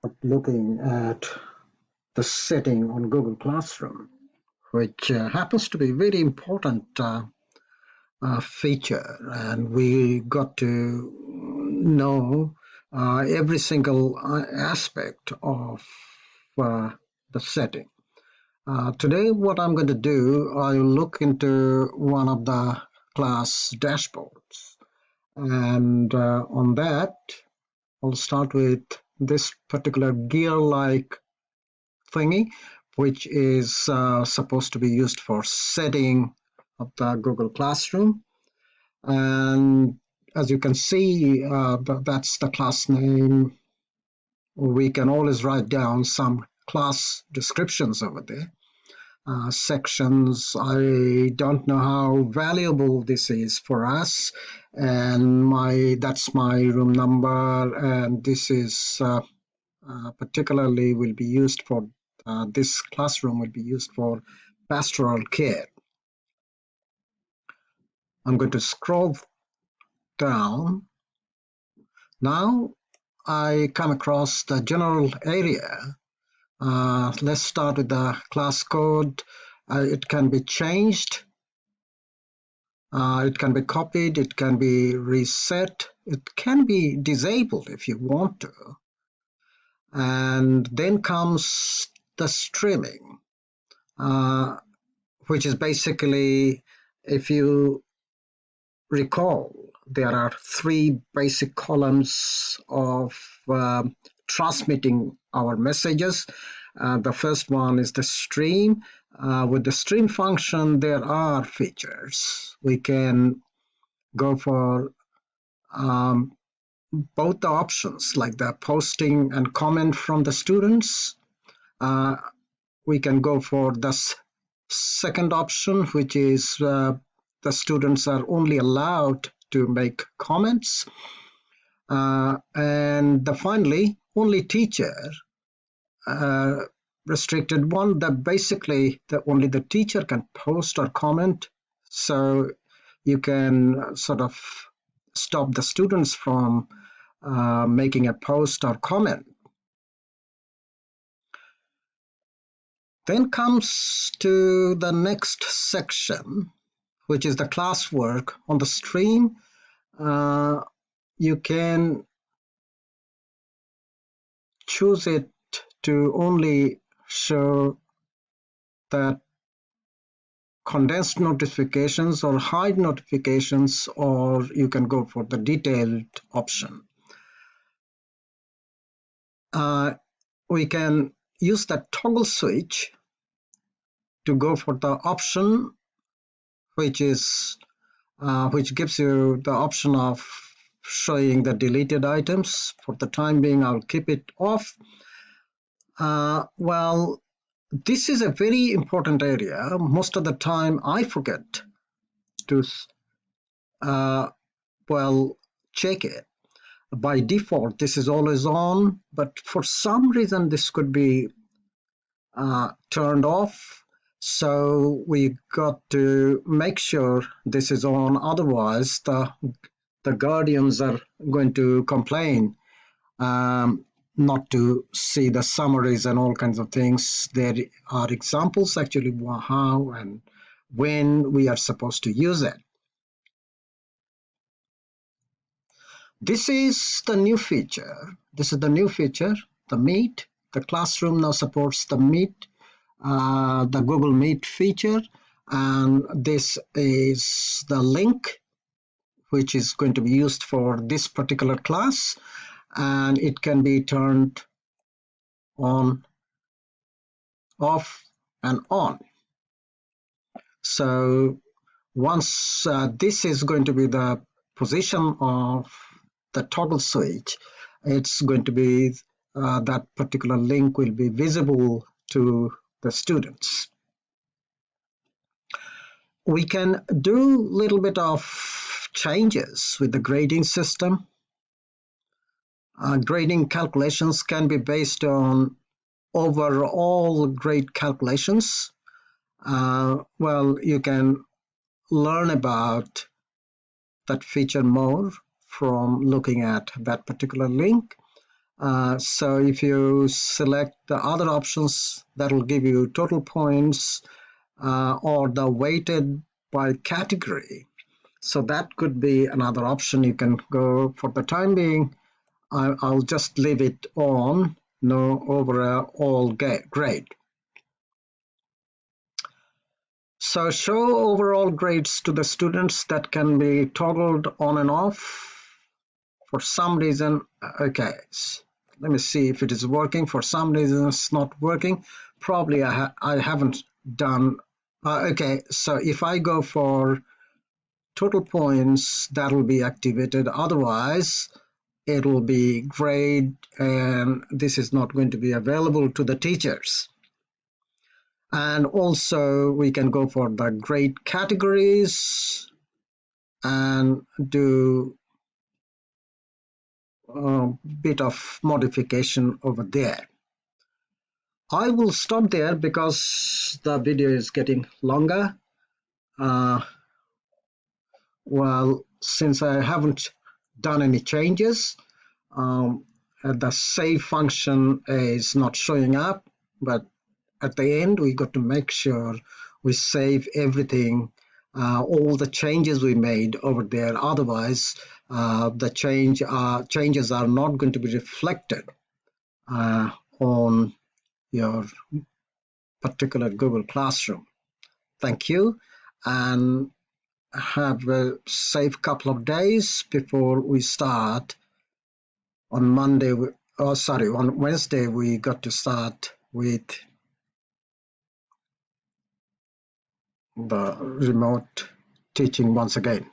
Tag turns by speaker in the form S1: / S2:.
S1: start looking at the setting on Google Classroom, which happens to be a very important feature, and we got to know every single aspect of the setting. Today, what I'm going to do, I'll look into one of the class dashboards, and on that, I'll start with this particular gear-like thingy, which is supposed to be used for setting of the Google Classroom. And as you can see, that's the class name. We can always write down some class descriptions over there. Sections, I don't know how valuable this is for us, and that's my room number, and this is particularly will be used for this classroom will be used for pastoral care. I'm going to scroll down. Now I come across the general area. Let's start with the class code. It can be changed. It can be copied. It can be reset. It can be disabled if you want to. And then comes the streaming, which is basically, if you recall, there are three basic columns of transmitting our messages. The first one is the stream. With the stream function, there are features. We can go for both the options, like the posting and comment from the students. We can go for the second option, which is the students are only allowed to make comments. And finally, only teacher restricted one, that basically only the teacher can post or comment. So you can sort of stop the students from making a post or comment. Then comes to the next section, which is the classwork. On the stream, you can choose it to only show that condensed notifications or hide notifications, or you can go for the detailed option. We can use that toggle switch to go for the option which gives you the option of showing the deleted items. For the time being, I'll keep it off. Well, this is a very important area. Most of the time, I forget to check it. By default, this is always on, but for some reason, this could be turned off. So we got to make sure this is on. Otherwise, the guardians are going to complain not to see the summaries and all kinds of things. There are examples actually how and when we are supposed to use it. This is the new feature. This is the new feature, the Meet. The classroom now supports the Meet, the Google Meet feature. And this is the link, which is going to be used for this particular class. And it can be turned on, off, and on. So once this is going to be the position of the toggle switch, it's going to be that particular link will be visible to the students. We can do a little bit of changes with the grading system. Grading calculations can be based on overall grade calculations. Well, you can learn about that feature more from looking at that particular link. So if you select the other options, that will give you total points or the weighted by category. So that could be another option you can go. For the time being, I'll just leave it on no overall grade. So show overall grades to the students, that can be toggled on and off for some reason. Okay, let me see if it is working. For some reason it's not working. Probably I haven't done. Okay, so if I go for total points, that will be activated. Otherwise, it will be grade, and this is not going to be available to the teachers. And also we can go for the grade categories and do a bit of modification over there. I will stop there because the video is getting longer. Uh, well, since I haven't done any changes, the save function is not showing up, but at the end we got to make sure we save everything, all the changes we made over there. Otherwise, the changes are not going to be reflected on your particular Google Classroom. Thank you, and have a safe couple of days before we start on Monday. On Wednesday, we got to start with the remote teaching once again.